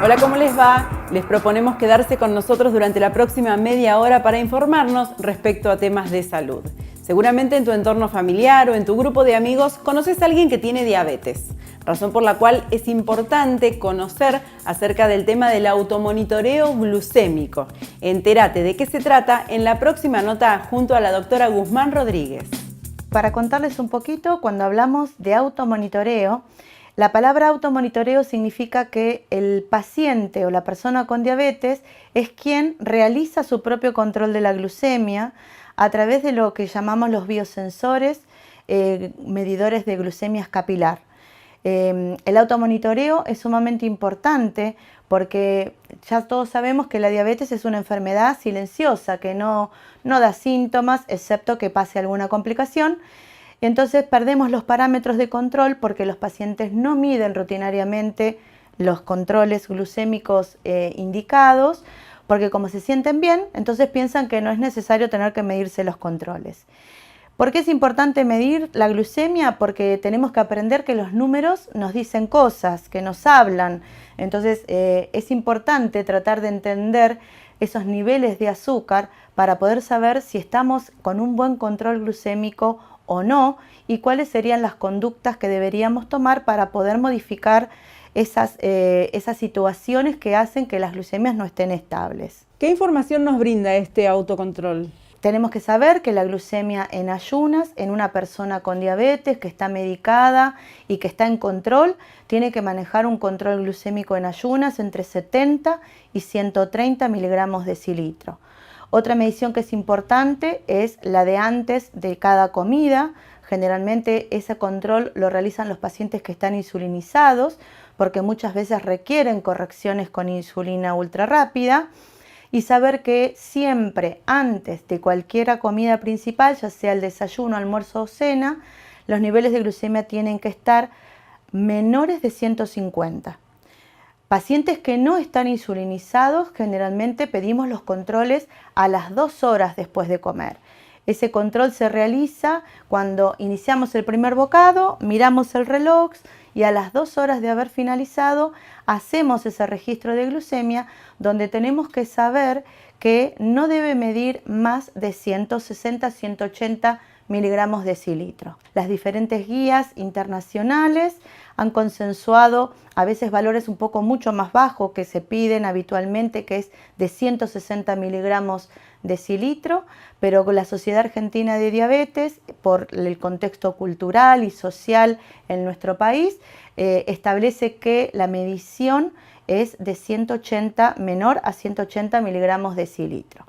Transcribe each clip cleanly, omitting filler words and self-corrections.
Hola, ¿cómo les va? Les proponemos quedarse con nosotros durante la próxima media hora para informarnos respecto a temas de salud. Seguramente en tu entorno familiar o en tu grupo de amigos conoces a alguien que tiene diabetes, razón por la cual es importante conocer acerca del tema del automonitoreo glucémico. Entérate de qué se trata en la próxima nota junto a la doctora Guzmán Rodríguez. Para contarles un poquito, cuando hablamos de automonitoreo, la palabra automonitoreo significa que el paciente o la persona con diabetes es quien realiza su propio control de la glucemia a través de lo que llamamos los biosensores, medidores de glucemia capilar. El automonitoreo es sumamente importante porque ya todos sabemos que la diabetes es una enfermedad silenciosa que no da síntomas excepto que pase alguna complicación. Entonces perdemos los parámetros de control porque los pacientes no miden rutinariamente los controles glucémicos indicados, porque como se sienten bien, entonces piensan que no es necesario tener que medirse los controles. ¿Por qué es importante medir la glucemia? Porque tenemos que aprender que los números nos dicen cosas, que nos hablan. Entonces es importante tratar de entender esos niveles de azúcar para poder saber si estamos con un buen control glucémico o no, y cuáles serían las conductas que deberíamos tomar para poder modificar esas situaciones que hacen que las glucemias no estén estables. ¿Qué información nos brinda este autocontrol? Tenemos que saber que la glucemia en ayunas, en una persona con diabetes que está medicada y que está en control, tiene que manejar un control glucémico en ayunas entre 70 y 130 miligramos decilitro. Otra medición que es importante es la de antes de cada comida. Generalmente ese control lo realizan los pacientes que están insulinizados porque muchas veces requieren correcciones con insulina ultra rápida. Y saber que siempre antes de cualquier comida principal, ya sea el desayuno, almuerzo o cena, los niveles de glucemia tienen que estar menores de 150. Pacientes que no están insulinizados, generalmente pedimos los controles a las 2 horas después de comer. Ese control se realiza cuando iniciamos el primer bocado, miramos el reloj y a las 2 horas de haber finalizado hacemos ese registro de glucemia donde tenemos que saber que no debe medir más de 160-180 miligramos decilitro. Las diferentes guías internacionales han consensuado a veces valores un poco mucho más bajos que se piden habitualmente, que es de 160 miligramos decilitro, pero con la Sociedad Argentina de Diabetes, por el contexto cultural y social en nuestro país, establece que la medición es de 180, menor a 180 miligramos decilitro.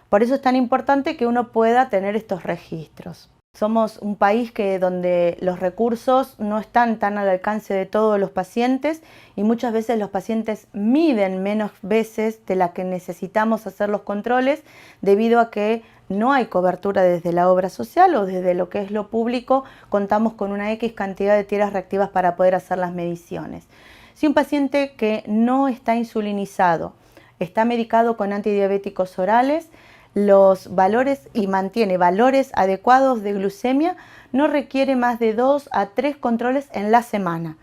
Por eso es tan importante que uno pueda tener estos registros. Somos un país donde los recursos no están tan al alcance de todos los pacientes y muchas veces los pacientes miden menos veces de la que necesitamos hacer los controles debido a que no hay cobertura desde la obra social o desde lo que es lo público. Contamos con una X cantidad de tiras reactivas para poder hacer las mediciones. Si un paciente que no está insulinizado, está medicado con antidiabéticos orales, los valores y mantiene valores adecuados de glucemia, no requiere más de 2 a 3 controles en la semana,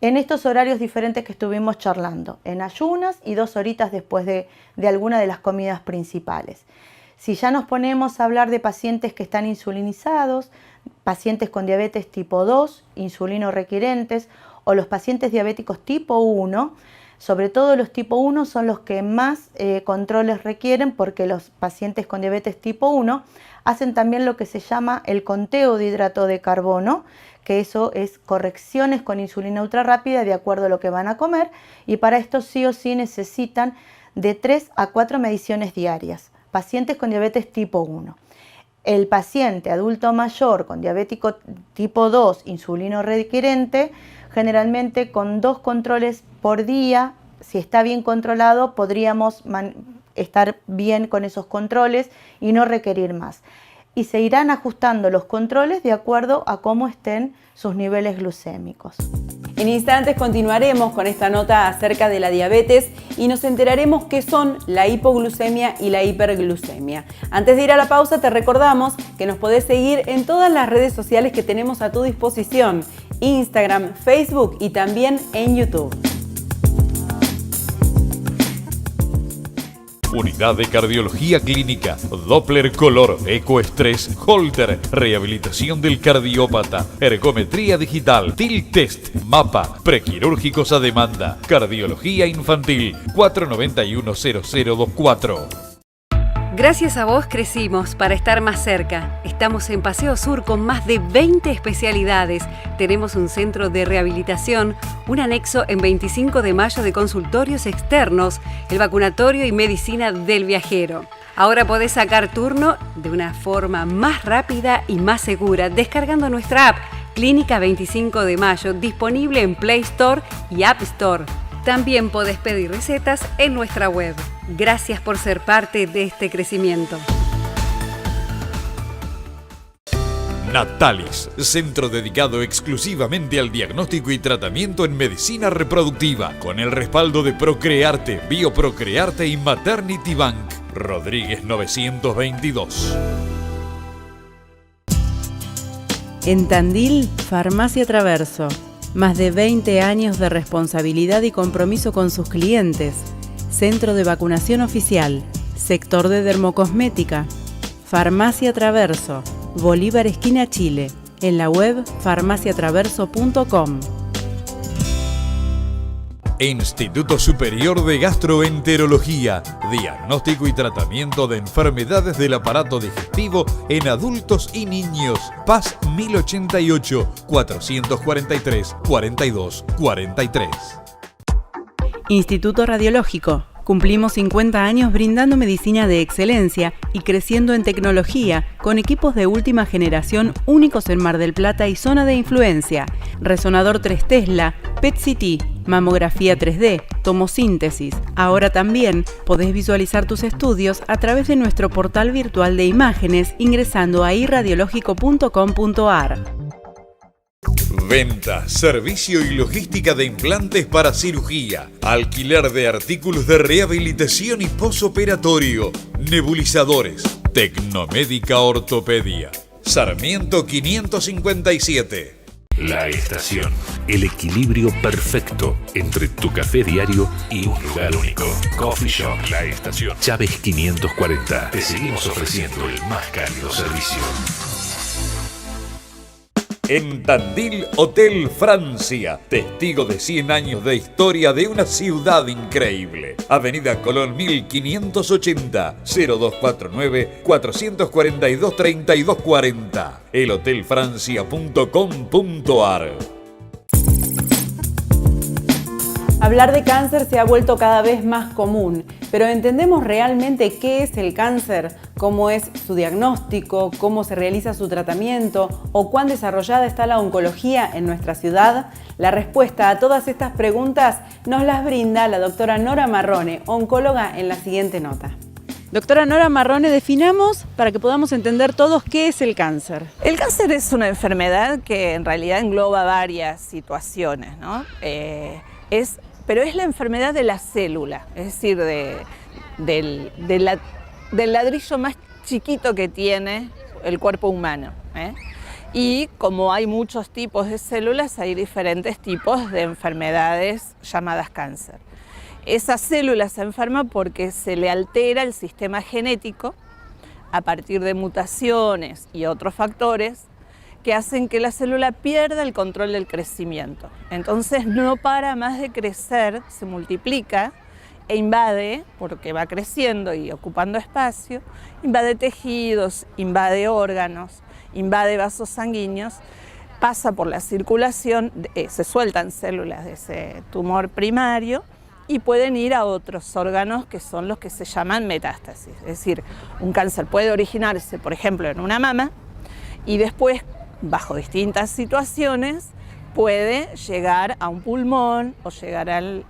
en estos horarios diferentes que estuvimos charlando, en ayunas y 2 horitas después de alguna de las comidas principales. Si ya nos ponemos a hablar de pacientes que están insulinizados, pacientes con diabetes tipo 2, insulino requerentes, o los pacientes diabéticos tipo 1, sobre todo los tipo 1 son los que más controles requieren porque los pacientes con diabetes tipo 1 hacen también lo que se llama el conteo de hidrato de carbono, que eso es correcciones con insulina ultra rápida de acuerdo a lo que van a comer, y para esto sí o sí necesitan de 3 a 4 mediciones diarias. Pacientes con diabetes tipo 1. El paciente adulto mayor con diabético tipo 2, insulino requerente, generalmente con 2 controles por día, si está bien controlado, podríamos estar bien con esos controles y no requerir más. Y se irán ajustando los controles de acuerdo a cómo estén sus niveles glucémicos. En instantes continuaremos con esta nota acerca de la diabetes y nos enteraremos qué son la hipoglucemia y la hiperglucemia. Antes de ir a la pausa te recordamos que nos podés seguir en todas las redes sociales que tenemos a tu disposición: Instagram, Facebook y también en YouTube. Unidad de Cardiología Clínica, Doppler Color, Ecoestrés, Holter, Rehabilitación del Cardiópata, Ergometría Digital, TIL Test, Mapa, Prequirúrgicos a demanda, Cardiología Infantil, 491-0024. Gracias a vos crecimos para estar más cerca. Estamos en Paseo Sur con más de 20 especialidades. Tenemos un centro de rehabilitación, un anexo en 25 de mayo de consultorios externos, el vacunatorio y medicina del viajero. Ahora podés sacar turno de una forma más rápida y más segura descargando nuestra app Clínica 25 de Mayo, disponible en Play Store y App Store. También podés pedir recetas en nuestra web. Gracias por ser parte de este crecimiento. Natalis, centro dedicado exclusivamente al diagnóstico y tratamiento en medicina reproductiva, con el respaldo de Procrearte, Bioprocrearte y Maternity Bank. Rodríguez 922. En Tandil, Farmacia Traverso. Más de 20 años de responsabilidad y compromiso con sus clientes. Centro de vacunación oficial. Sector de dermocosmética. Farmacia Traverso. Bolívar esquina Chile. En la web farmaciatraverso.com. Instituto Superior de Gastroenterología. Diagnóstico y tratamiento de enfermedades del aparato digestivo en adultos y niños. Paz 1088 443 4243. Instituto Radiológico. Cumplimos 50 años brindando medicina de excelencia y creciendo en tecnología con equipos de última generación únicos en Mar del Plata y zona de influencia. Resonador 3 Tesla, PET-CT, mamografía 3D, tomosíntesis. Ahora también podés visualizar tus estudios a través de nuestro portal virtual de imágenes ingresando a irradiológico.com.ar. Venta, servicio y logística de implantes para cirugía. Alquiler de artículos de rehabilitación y posoperatorio. Nebulizadores. Tecnomédica Ortopedia. Sarmiento 557. La Estación. El equilibrio perfecto entre tu café diario y un lugar único. Coffee Shop La Estación. Chávez 540. Te seguimos ofreciendo el más cálido servicio. En Tandil, Hotel Francia, testigo de 100 años de historia de una ciudad increíble. Avenida Colón 1580, 0249 442 3240. elhotelfrancia.com.ar. Hablar de cáncer se ha vuelto cada vez más común, pero ¿entendemos realmente qué es el cáncer? ¿Cómo es su diagnóstico? ¿Cómo se realiza su tratamiento? ¿O cuán desarrollada está la oncología en nuestra ciudad? La respuesta a todas estas preguntas nos las brinda la doctora Nora Marrone, oncóloga, en la siguiente nota. Doctora Nora Marrone, definamos para que podamos entender todos qué es el cáncer. El cáncer es una enfermedad que en realidad engloba varias situaciones, ¿no? Pero es la enfermedad de la célula, es decir, del ladrillo más chiquito que tiene el cuerpo humano, ¿eh? Y como hay muchos tipos de células, hay diferentes tipos de enfermedades llamadas cáncer. Esa célula se enferma porque se le altera el sistema genético a partir de mutaciones y otros factores que hacen que la célula pierda el control del crecimiento. Entonces no para más de crecer, se multiplica e invade, porque va creciendo y ocupando espacio, invade tejidos, invade órganos, invade vasos sanguíneos, pasa por la circulación, se sueltan células de ese tumor primario y pueden ir a otros órganos que son los que se llaman metástasis. Es decir, un cáncer puede originarse, por ejemplo, en una mama y después, bajo distintas situaciones, puede llegar a un pulmón o llegar al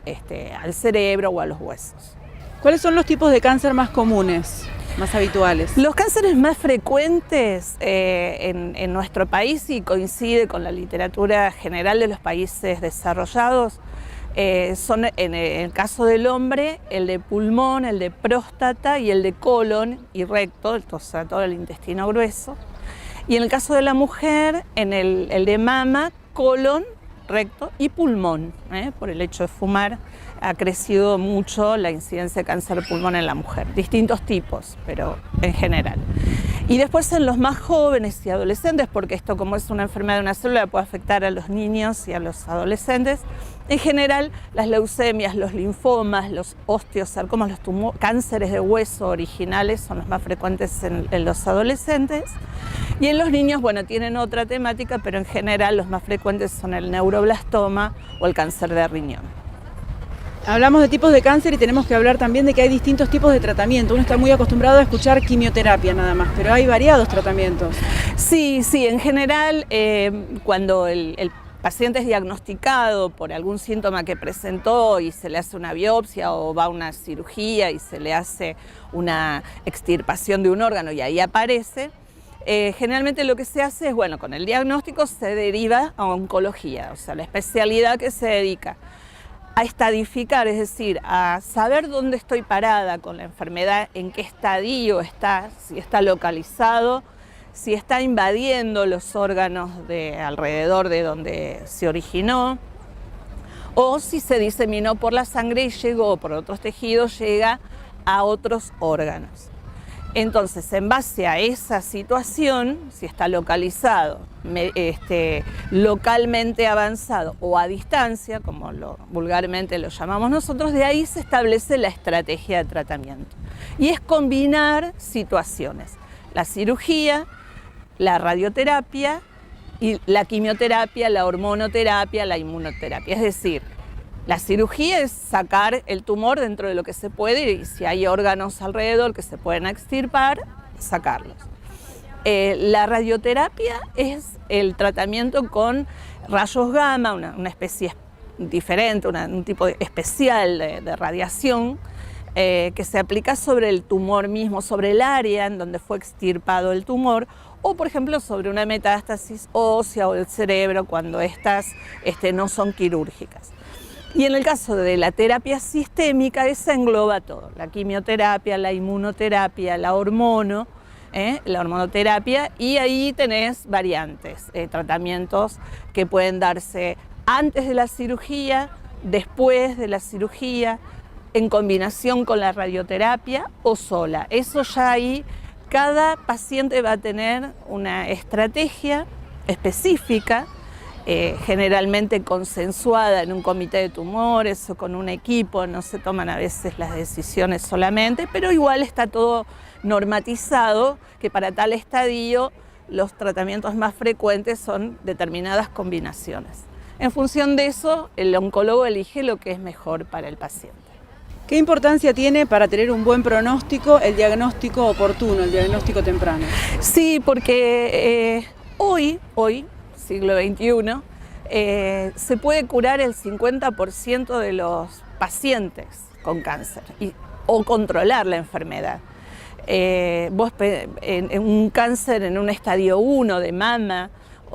cerebro o a los huesos. ¿Cuáles son los tipos de cáncer más comunes, más habituales? Los cánceres más frecuentes en nuestro país, y coincide con la literatura general de los países desarrollados, son, en el caso del hombre, el de pulmón, el de próstata y el de colon y recto, o sea, todo el intestino grueso. Y en el caso de la mujer, el de mama, colon recto y pulmón. Por el hecho de fumar ha crecido mucho la incidencia de cáncer de pulmón en la mujer, distintos tipos, pero en general. Y después en los más jóvenes y adolescentes, porque esto como es una enfermedad de una célula puede afectar a los niños y a los adolescentes, en general las leucemias, los linfomas, los osteosarcomas, los cánceres de hueso originales son los más frecuentes en los adolescentes. Y en los niños, bueno, tienen otra temática, pero en general los más frecuentes son el neuroblastoma o el cáncer de riñón. Hablamos de tipos de cáncer y tenemos que hablar también de que hay distintos tipos de tratamiento. Uno está muy acostumbrado a escuchar quimioterapia nada más, pero hay variados tratamientos. Sí, en general cuando el paciente es diagnosticado por algún síntoma que presentó y se le hace una biopsia o va a una cirugía y se le hace una extirpación de un órgano y ahí aparece, generalmente lo que se hace es, bueno, con el diagnóstico se deriva a oncología, o sea, la especialidad que se dedica a estadificar, es decir, a saber dónde estoy parada con la enfermedad, en qué estadio está, si está localizado, si está invadiendo los órganos de alrededor de donde se originó, o si se diseminó por la sangre y llegó por otros tejidos, llega a otros órganos. Entonces, en base a esa situación, si está localizado, localmente avanzado o a distancia, como vulgarmente lo llamamos nosotros, de ahí se establece la estrategia de tratamiento. Y es combinar situaciones, la cirugía, la radioterapia y la quimioterapia, la hormonoterapia, la inmunoterapia. Es decir, la cirugía es sacar el tumor dentro de lo que se puede y si hay órganos alrededor que se pueden extirpar, sacarlos. La radioterapia es el tratamiento con rayos gamma, una especie diferente, un tipo especial de radiación que se aplica sobre el tumor mismo, sobre el área en donde fue extirpado el tumor, o por ejemplo sobre una metástasis ósea o del cerebro cuando estas no son quirúrgicas. Y en el caso de la terapia sistémica, esa engloba todo, la quimioterapia, la inmunoterapia, la hormonoterapia, y ahí tenés variantes, tratamientos que pueden darse antes de la cirugía, después de la cirugía, en combinación con la radioterapia o sola. Eso ya ahí, cada paciente va a tener una estrategia específica, generalmente consensuada en un comité de tumores o con un equipo, no se toman a veces las decisiones solamente, pero igual está todo normatizado que para tal estadio los tratamientos más frecuentes son determinadas combinaciones. En función de eso, el oncólogo elige lo que es mejor para el paciente. ¿Qué importancia tiene para tener un buen pronóstico el diagnóstico oportuno, el diagnóstico temprano? Sí, porque hoy, siglo XXI, se puede curar el 50% de los pacientes con cáncer o controlar la enfermedad. En un cáncer en un estadio 1 de mama,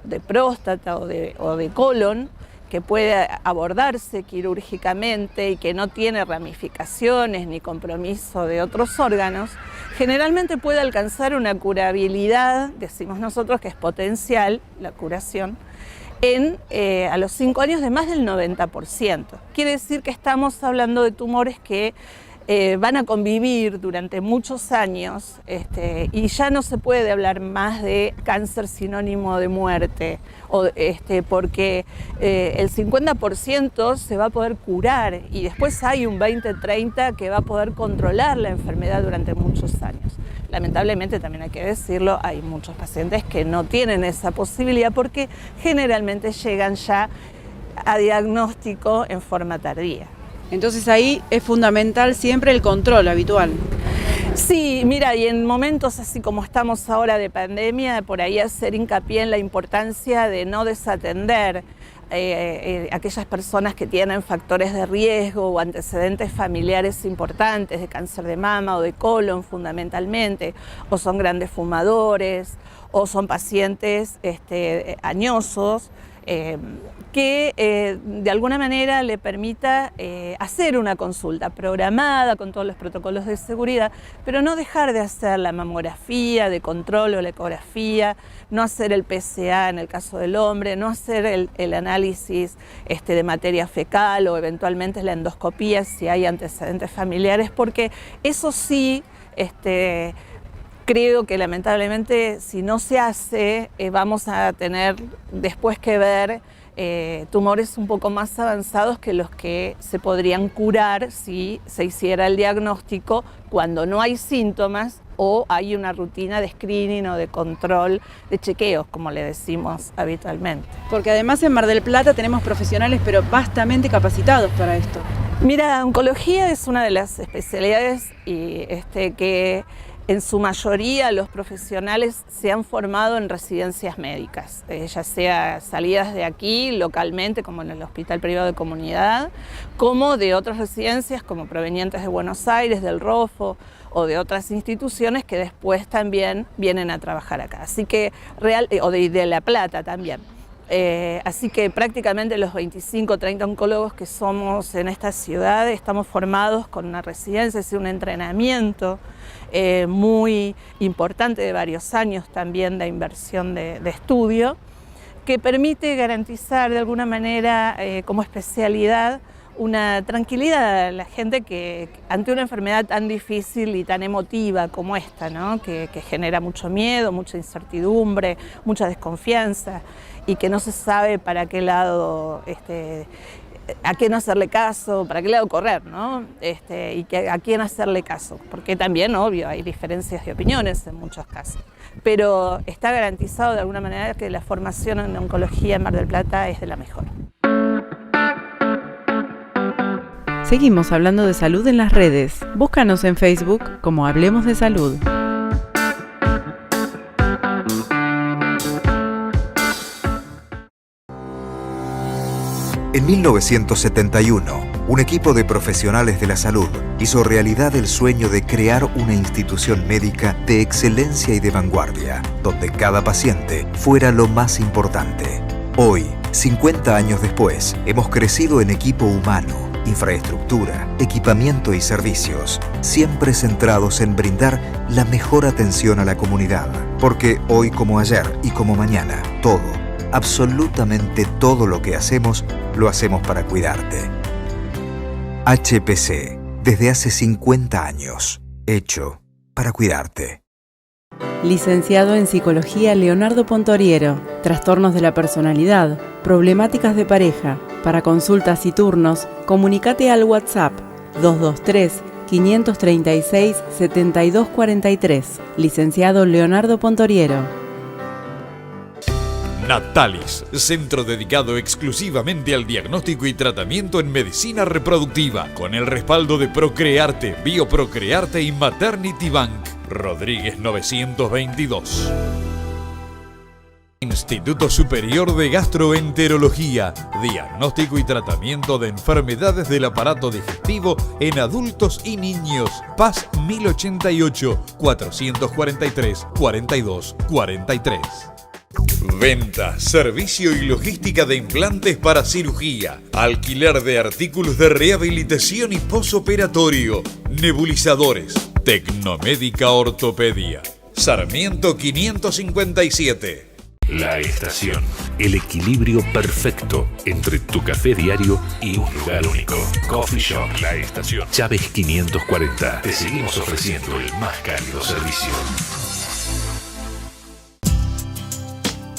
de próstata o de colon, que puede abordarse quirúrgicamente y que no tiene ramificaciones ni compromiso de otros órganos, generalmente puede alcanzar una curabilidad, decimos nosotros que es potencial, la curación, a los 5 años de más del 90%. Quiere decir que estamos hablando de tumores que van a convivir durante muchos años y ya no se puede hablar más de cáncer sinónimo de muerte, porque el 50% se va a poder curar y después hay un 20-30% que va a poder controlar la enfermedad durante muchos años. Lamentablemente, también hay que decirlo, hay muchos pacientes que no tienen esa posibilidad porque generalmente llegan ya a diagnóstico en forma tardía. Entonces ahí es fundamental siempre el control habitual. Sí, mira, y en momentos así como estamos ahora de pandemia, por ahí hacer hincapié en la importancia de no desatender aquellas personas que tienen factores de riesgo o antecedentes familiares importantes de cáncer de mama o de colon fundamentalmente, o son grandes fumadores, o son pacientes añosos, que de alguna manera le permita hacer una consulta programada con todos los protocolos de seguridad, pero no dejar de hacer la mamografía de control o la ecografía, no hacer el PSA en el caso del hombre, no hacer el análisis de materia fecal o eventualmente la endoscopía si hay antecedentes familiares, porque eso sí, creo que lamentablemente si no se hace vamos a tener después que ver tumores un poco más avanzados que los que se podrían curar si se hiciera el diagnóstico cuando no hay síntomas o hay una rutina de screening o de control, de chequeos, como le decimos habitualmente. Porque además en Mar del Plata tenemos profesionales pero vastamente capacitados para esto. Mira, oncología es una de las especialidades que en su mayoría los profesionales se han formado en residencias médicas, ya sea salidas de aquí localmente, como en el Hospital Privado de Comunidad, como de otras residencias, como provenientes de Buenos Aires, del ROFO o de otras instituciones que después también vienen a trabajar acá. Así que o de La Plata también. Así que prácticamente los 25 o 30 oncólogos que somos en esta ciudad estamos formados con una residencia, es decir, un entrenamiento muy importante de varios años también de inversión de estudio, que permite garantizar de alguna manera como especialidad una tranquilidad a la gente que ante una enfermedad tan difícil y tan emotiva como esta, ¿no? que genera mucho miedo, mucha incertidumbre, mucha desconfianza y que no se sabe para qué lado, a quién hacerle caso, para qué lado correr, ¿no? Y a quién hacerle caso, porque también, obvio, hay diferencias de opiniones en muchos casos. Pero está garantizado de alguna manera que la formación en oncología en Mar del Plata es de la mejor. Seguimos hablando de salud en las redes. Búscanos en Facebook como Hablemos de Salud. En 1971, un equipo de profesionales de la salud hizo realidad el sueño de crear una institución médica de excelencia y de vanguardia, donde cada paciente fuera lo más importante. Hoy, 50 años después, hemos crecido en equipo humano, infraestructura, equipamiento y servicios, siempre centrados en brindar la mejor atención a la comunidad. Porque hoy como ayer y como mañana, todo, absolutamente todo lo que hacemos, lo hacemos para cuidarte. HPC, desde hace 50 años, hecho para cuidarte. Licenciado en Psicología Leonardo Pontoriero. Trastornos de la personalidad, problemáticas de pareja. Para consultas y turnos, comunícate al WhatsApp 223-536-7243. Licenciado Leonardo Pontoriero. Natalis, centro dedicado exclusivamente al diagnóstico y tratamiento en medicina reproductiva, con el respaldo de Procrearte, Bioprocrearte y Maternity Bank. Rodríguez 922. Instituto Superior de Gastroenterología, diagnóstico y tratamiento de enfermedades del aparato digestivo en adultos y niños. Paz 1088, 443-4243. Venta, servicio y logística de implantes para cirugía, alquiler de artículos de rehabilitación y posoperatorio, nebulizadores, Tecnomédica Ortopedia. Sarmiento 557. La Estación, el equilibrio perfecto entre tu café diario y un lugar único. Coffee Shop La Estación, Chávez 540. Te seguimos ofreciendo el más cálido servicio.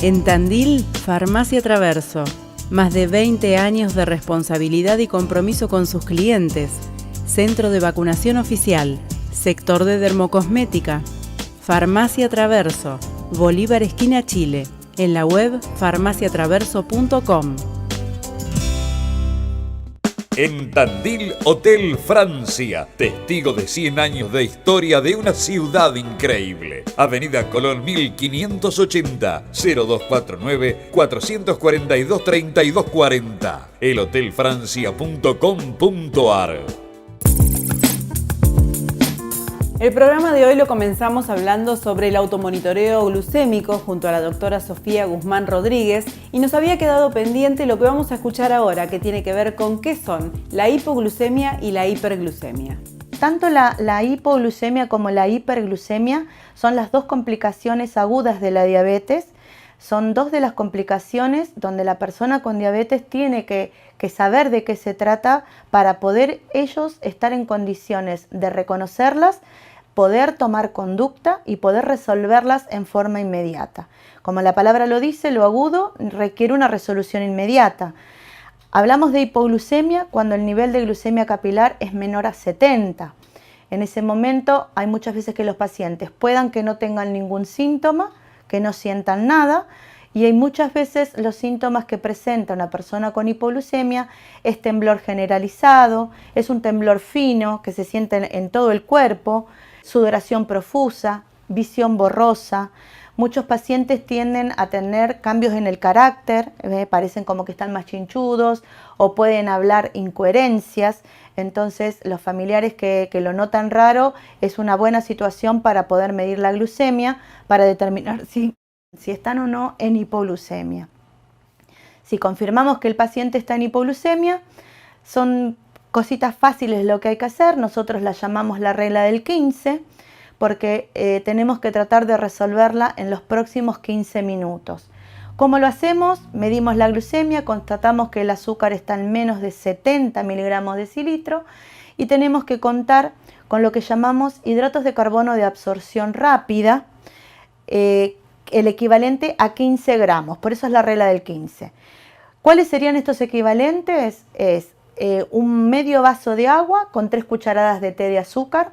En Tandil, Farmacia Traverso. Más de 20 años de responsabilidad y compromiso con sus clientes. Centro de vacunación oficial. Sector de dermocosmética. Farmacia Traverso. Bolívar esquina Chile. En la web farmaciatraverso.com. En Tandil, Hotel Francia, testigo de 100 años de historia de una ciudad increíble. Avenida Colón 1580, 0249-442-3240. elhotelfrancia.com.ar. El programa de hoy lo comenzamos hablando sobre el automonitoreo glucémico junto a la doctora Sofía Guzmán Rodríguez y nos había quedado pendiente lo que vamos a escuchar ahora, que tiene que ver con qué son la hipoglucemia y la hiperglucemia. Tanto la hipoglucemia como la hiperglucemia son las dos complicaciones agudas de la diabetes. Son dos de las complicaciones donde la persona con diabetes tiene que saber de qué se trata para poder ellos estar en condiciones de reconocerlas, poder tomar conducta y poder resolverlas en forma inmediata. Como la palabra lo dice, lo agudo requiere una resolución inmediata. Hablamos de hipoglucemia cuando el nivel de glucemia capilar es menor a 70. En ese momento hay muchas veces que los pacientes puedan que no tengan ningún síntoma, que no sientan nada, y hay muchas veces los síntomas que presenta una persona con hipoglucemia es temblor generalizado, es un temblor fino que se siente en todo el cuerpo, sudoración profusa, visión borrosa. Muchos pacientes tienden a tener cambios en el carácter, parecen como que están más chinchudos o pueden hablar incoherencias. Entonces los familiares que lo notan raro es una buena situación para poder medir la glucemia, para determinar si están o no en hipoglucemia. Si confirmamos que el paciente está en hipoglucemia, son cositas fáciles lo que hay que hacer. Nosotros la llamamos la regla del 15, porque tenemos que tratar de resolverla en los próximos 15 minutos. ¿Cómo lo hacemos? Medimos la glucemia, constatamos que el azúcar está en menos de 70 miligramos decilitro y tenemos que contar con lo que llamamos hidratos de carbono de absorción rápida, el equivalente a 15 gramos, por eso es la regla del 15. ¿Cuáles serían estos equivalentes? Es un medio vaso de agua con 3 cucharadas de té de azúcar,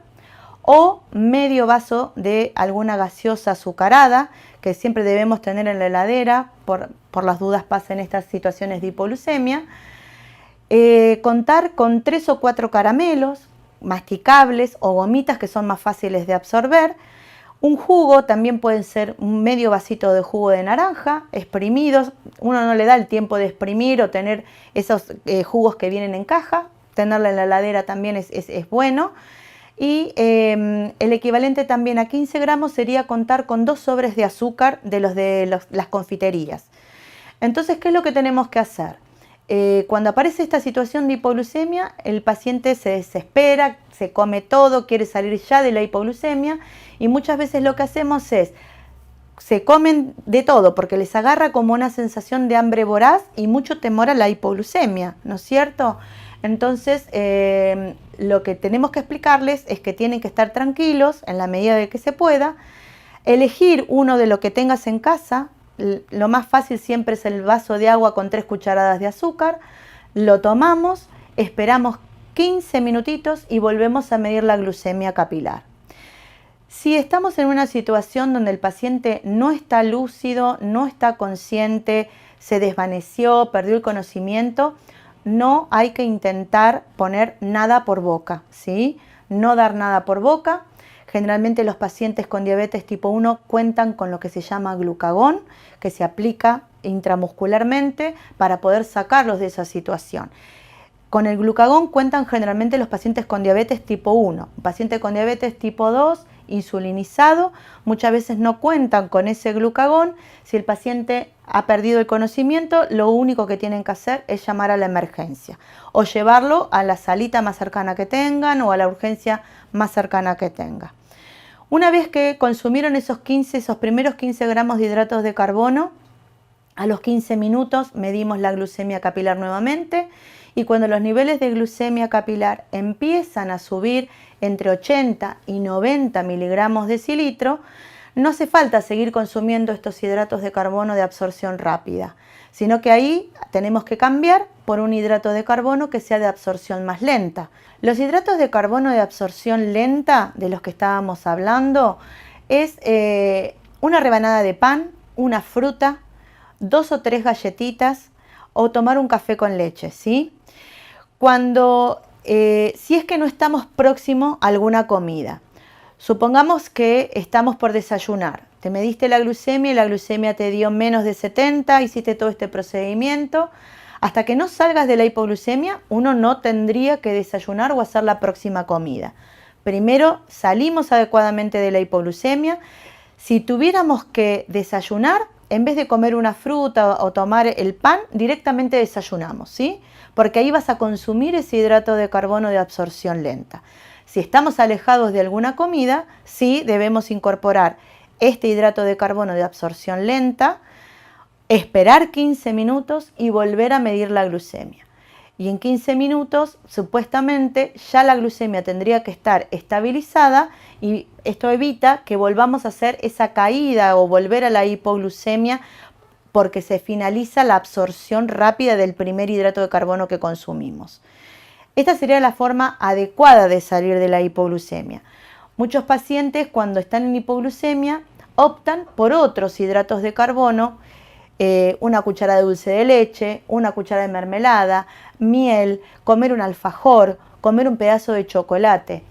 o medio vaso de alguna gaseosa azucarada, que siempre debemos tener en la heladera, por las dudas pasen estas situaciones de hipoglucemia. Contar con 3 o 4 caramelos masticables o gomitas que son más fáciles de absorber. Un jugo, también pueden ser un medio vasito de jugo de naranja, exprimidos. Uno no le da el tiempo de exprimir o tener esos jugos que vienen en caja. Tenerla en la heladera también es bueno. Y el equivalente también a 15 gramos sería contar con 2 sobres de azúcar de las confiterías. Entonces, ¿qué es lo que tenemos que hacer? Cuando aparece esta situación de hipoglucemia, el paciente se desespera, se come todo, quiere salir ya de la hipoglucemia y muchas veces lo que hacemos es, se comen de todo porque les agarra como una sensación de hambre voraz y mucho temor a la hipoglucemia, ¿no es cierto? Entonces, lo que tenemos que explicarles es que tienen que estar tranquilos en la medida de que se pueda, elegir uno de lo que tengas en casa. Lo más fácil siempre es el vaso de agua con 3 cucharadas de azúcar, lo tomamos, esperamos 15 minutitos y volvemos a medir la glucemia capilar. Si estamos en una situación donde el paciente no está lúcido, no está consciente, se desvaneció, perdió el conocimiento, no hay que intentar poner nada por boca, ¿sí? No dar nada por boca. Generalmente los pacientes con diabetes tipo 1 cuentan con lo que se llama glucagón, que se aplica intramuscularmente para poder sacarlos de esa situación. Con el glucagón cuentan generalmente los pacientes con diabetes tipo 1. Un paciente con diabetes tipo 2, insulinizado, muchas veces no cuentan con ese glucagón. Si el paciente ha perdido el conocimiento, lo único que tienen que hacer es llamar a la emergencia o llevarlo a la salita más cercana que tengan o a la urgencia más cercana que tengan. Una vez que consumieron esos primeros 15 gramos de hidratos de carbono, a los 15 minutos medimos la glucemia capilar nuevamente y cuando los niveles de glucemia capilar empiezan a subir entre 80 y 90 miligramos decilitro, no hace falta seguir consumiendo estos hidratos de carbono de absorción rápida, sino que ahí tenemos que cambiar por un hidrato de carbono que sea de absorción más lenta. Los hidratos de carbono de absorción lenta, de los que estábamos hablando, es una rebanada de pan, una fruta, 2 o 3 galletitas o tomar un café con leche, ¿sí? Si es que no estamos próximo a alguna comida, supongamos que estamos por desayunar, te mediste la glucemia y la glucemia te dio menos de 70, hiciste todo este procedimiento, hasta que no salgas de la hipoglucemia, uno no tendría que desayunar o hacer la próxima comida. Primero salimos adecuadamente de la hipoglucemia. Si tuviéramos que desayunar, en vez de comer una fruta o tomar el pan, directamente desayunamos, ¿sí? Porque ahí vas a consumir ese hidrato de carbono de absorción lenta. Si estamos alejados de alguna comida, sí debemos incorporar este hidrato de carbono de absorción lenta, esperar 15 minutos y volver a medir la glucemia. Y en 15 minutos, supuestamente, ya la glucemia tendría que estar estabilizada y esto evita que volvamos a hacer esa caída o volver a la hipoglucemia porque se finaliza la absorción rápida del primer hidrato de carbono que consumimos. Esta sería la forma adecuada de salir de la hipoglucemia. Muchos pacientes, cuando están en hipoglucemia, optan por otros hidratos de carbono, una cucharada de dulce de leche, una cucharada de mermelada, miel, comer un alfajor, comer un pedazo de chocolate.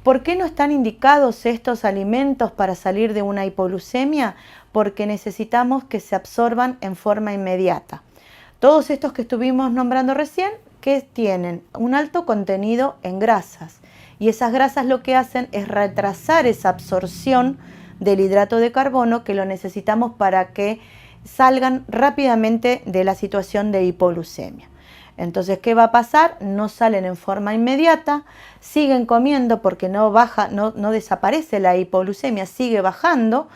¿Por qué no están indicados estos alimentos para salir de una hipoglucemia? Porque necesitamos que se absorban en forma inmediata. Todos estos que estuvimos nombrando recién, que tienen un alto contenido en grasas. Y esas grasas lo que hacen es retrasar esa absorción del hidrato de carbono que lo necesitamos para que salgan rápidamente de la situación de hipoglucemia. Entonces, ¿qué va a pasar? No salen en forma inmediata, siguen comiendo porque no desaparece la hipoglucemia, sigue bajando,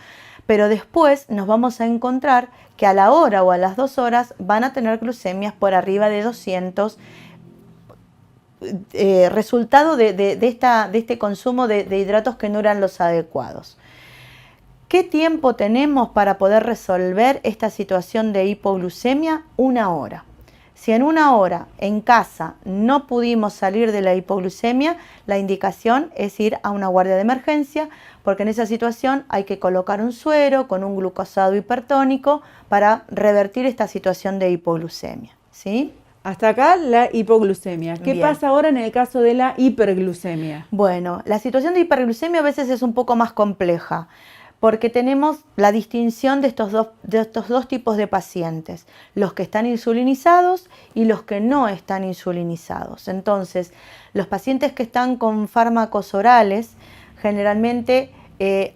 pero después nos vamos a encontrar que a la hora o a las 2 horas van a tener glucemias por arriba de 200, resultado de este consumo de hidratos que no eran los adecuados. ¿Qué tiempo tenemos para poder resolver esta situación de hipoglucemia? 1 hora. Si en 1 hora en casa no pudimos salir de la hipoglucemia, la indicación es ir a una guardia de emergencia, porque en esa situación hay que colocar un suero con un glucosado hipertónico para revertir esta situación de hipoglucemia, ¿sí? Hasta acá la hipoglucemia. ¿Qué Bien. pasa ahora en el caso de la hiperglucemia? Bueno, la situación de hiperglucemia a veces es un poco más compleja, porque tenemos la distinción de estos dos tipos de pacientes, los que están insulinizados y los que no están insulinizados. Entonces, los pacientes que están con fármacos orales generalmente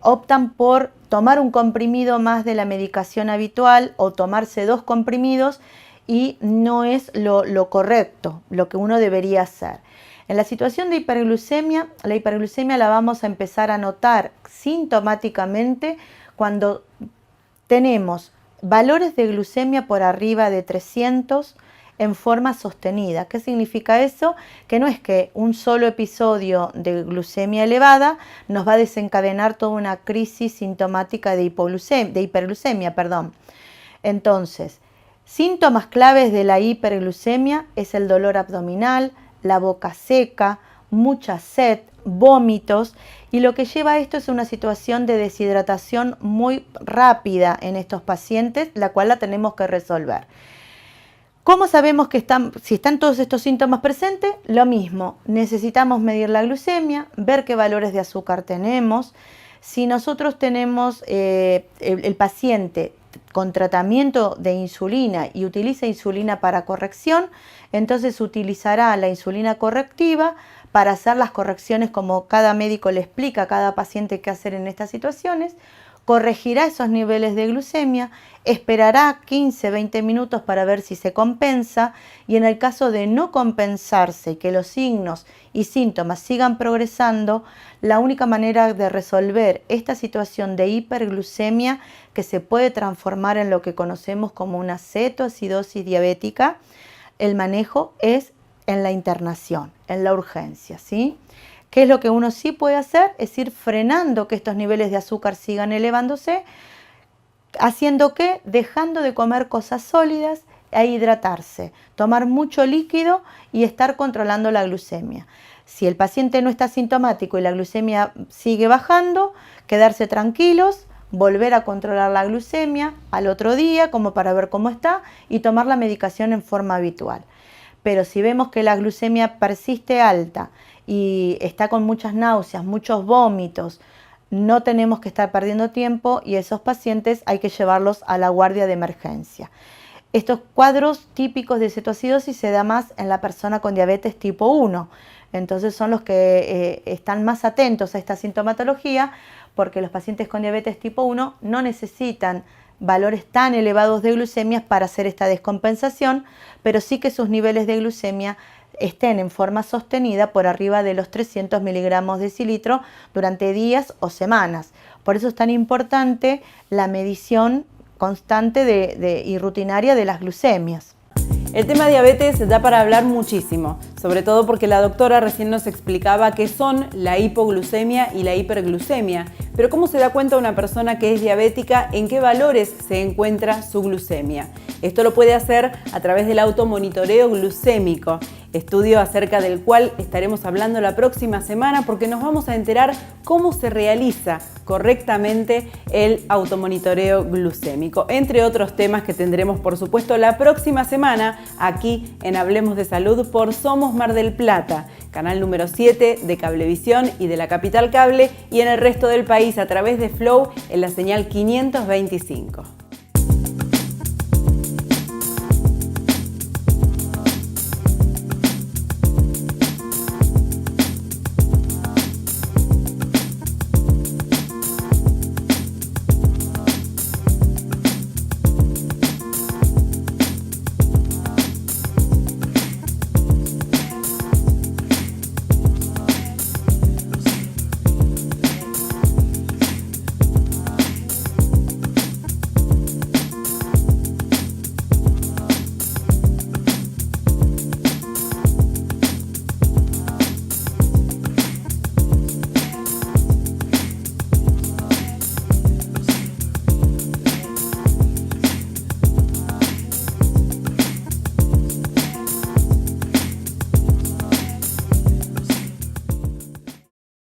optan por tomar un comprimido más de la medicación habitual o tomarse 2 comprimidos y no es lo correcto, lo que uno debería hacer. En la situación de hiperglucemia, la hiperglucemia la vamos a empezar a notar sintomáticamente cuando tenemos valores de glucemia por arriba de 300 en forma sostenida. ¿Qué significa eso? Que no es que un solo episodio de glucemia elevada nos va a desencadenar toda una crisis sintomática de hiperglucemia. Entonces, síntomas claves de la hiperglucemia es el dolor abdominal, la boca seca, mucha sed, vómitos, y lo que lleva a esto es una situación de deshidratación muy rápida en estos pacientes, la cual la tenemos que resolver. ¿Cómo sabemos que si están todos estos síntomas presentes? Lo mismo, necesitamos medir la glucemia, ver qué valores de azúcar tenemos. Si nosotros tenemos el paciente con tratamiento de insulina y utiliza insulina para corrección, entonces utilizará la insulina correctiva para hacer las correcciones como cada médico le explica a cada paciente qué hacer en estas situaciones, corregirá esos niveles de glucemia, esperará 15-20 minutos para ver si se compensa y en el caso de no compensarse y que los signos y síntomas sigan progresando, la única manera de resolver esta situación de hiperglucemia que se puede transformar en lo que conocemos como una cetoacidosis diabética, el manejo es en la internación, en la urgencia, ¿sí? ¿Qué es lo que uno sí puede hacer? Es ir frenando que estos niveles de azúcar sigan elevándose, haciendo que dejando de comer cosas sólidas e hidratarse, tomar mucho líquido y estar controlando la glucemia. Si el paciente no está sintomático y la glucemia sigue bajando, quedarse tranquilos, volver a controlar la glucemia al otro día como para ver cómo está y tomar la medicación en forma habitual. Pero si vemos que la glucemia persiste alta y está con muchas náuseas, muchos vómitos, no tenemos que estar perdiendo tiempo y esos pacientes hay que llevarlos a la guardia de emergencia. Estos cuadros típicos de cetoacidosis se da más en la persona con diabetes tipo 1. Entonces son los que están más atentos a esta sintomatología, porque los pacientes con diabetes tipo 1 no necesitan valores tan elevados de glucemia para hacer esta descompensación, pero sí que sus niveles de glucemia estén en forma sostenida por arriba de los 300 miligramos decilitro durante días o semanas. Por eso es tan importante la medición constante y rutinaria de las glucemias. El tema diabetes da para hablar muchísimo, sobre todo porque la doctora recién nos explicaba qué son la hipoglucemia y la hiperglucemia. Pero ¿cómo se da cuenta una persona que es diabética en qué valores se encuentra su glucemia? Esto lo puede hacer a través del automonitoreo glucémico, estudio acerca del cual estaremos hablando la próxima semana, porque nos vamos a enterar cómo se realiza correctamente el automonitoreo glucémico, entre otros temas que tendremos por supuesto la próxima semana aquí en Hablemos de Salud por Somos Mar del Plata, canal número 7 de Cablevisión y de la Capital Cable, y en el resto del país a través de Flow en la señal 525.